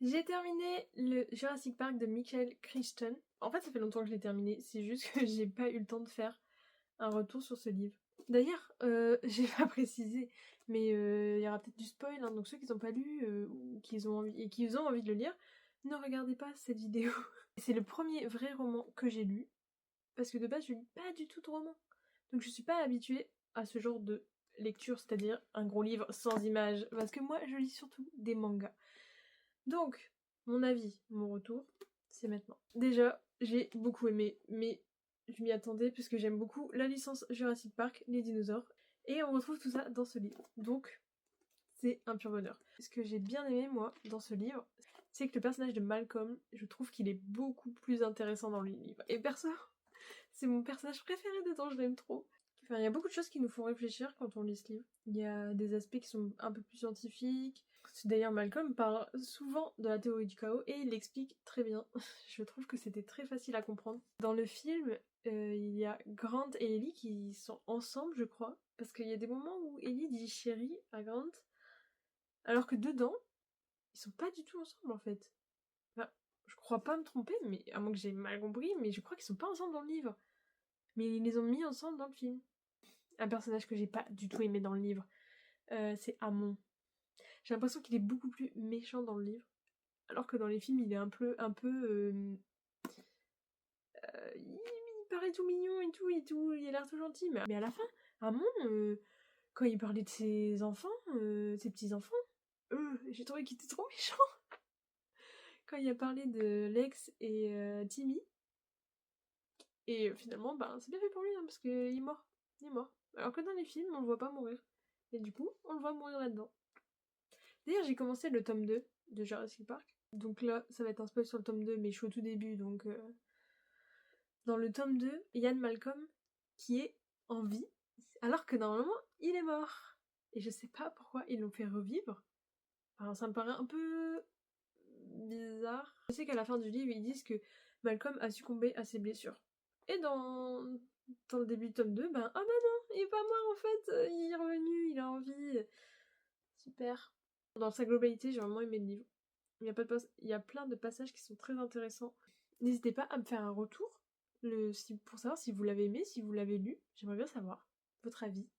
J'ai terminé le Jurassic Park de Michael Crichton. En fait, ça fait longtemps que je l'ai terminé, c'est juste que j'ai pas eu le temps de faire un retour sur ce livre. D'ailleurs, j'ai pas précisé, mais il y aura peut-être du spoil, hein, donc ceux qui n'ont pas lu ou qui ont envie de le lire, ne regardez pas cette vidéo. C'est le premier vrai roman que j'ai lu, parce que de base je lis pas du tout de romans. Donc je suis pas habituée à ce genre de lecture, c'est-à-dire un gros livre sans images, parce que moi je lis surtout des mangas. Donc, mon avis, mon retour, c'est maintenant. Déjà, j'ai beaucoup aimé, mais je m'y attendais puisque j'aime beaucoup la licence Jurassic Park, les dinosaures, et on retrouve tout ça dans ce livre. Donc, c'est un pur bonheur. Ce que j'ai bien aimé, moi, dans ce livre, c'est que le personnage de Malcolm, je trouve qu'il est beaucoup plus intéressant dans le livre. Et perso, c'est mon personnage préféré dedans, je l'aime trop. Enfin, il y a beaucoup de choses qui nous font réfléchir quand on lit ce livre. Il y a des aspects qui sont un peu plus scientifiques. D'ailleurs, Malcolm parle souvent de la théorie du chaos et il l'explique très bien. Je trouve que c'était très facile à comprendre. Dans le film, il y a Grant et Ellie qui sont ensemble, je crois. Parce qu'il y a des moments où Ellie dit chérie à Grant, alors que dedans, ils sont pas du tout ensemble en fait. Enfin, je crois pas me tromper, mais à moins que j'ai mal compris, mais je crois qu'ils sont pas ensemble dans le livre. Mais ils les ont mis ensemble dans le film. Un personnage que j'ai pas du tout aimé dans le livre, c'est Amon. J'ai l'impression qu'il est beaucoup plus méchant dans le livre, alors que dans les films, il est il paraît tout mignon et tout, il a l'air tout gentil, mais à la fin, Amon, quand il parlait de ses enfants, ses petits-enfants, j'ai trouvé qu'il était trop méchant. Quand il a parlé de Lex et Timmy, et finalement, ben, c'est bien fait pour lui, hein, parce qu'il est mort. Il est mort. Alors que dans les films, on le voit pas mourir. Et du coup, on le voit mourir là-dedans. D'ailleurs, j'ai commencé le tome 2 de Jurassic Park. Donc là, ça va être un spoil sur le tome 2, mais je suis au tout début, donc... Dans le tome 2, Ian Malcolm, qui est en vie, alors que normalement, il est mort. Et je sais pas pourquoi ils l'ont fait revivre. Alors ça me paraît un peu bizarre. Je sais qu'à la fin du livre, ils disent que Malcolm a succombé à ses blessures. Et dans le début du tome 2, ben, ah bah non, il est pas mort en fait, il est revenu, il a envie. Super. Dans sa globalité, j'ai vraiment aimé le livre. Il y a plein de passages qui sont très intéressants. N'hésitez pas à me faire un retour pour savoir si vous l'avez aimé, si vous l'avez lu. J'aimerais bien savoir votre avis.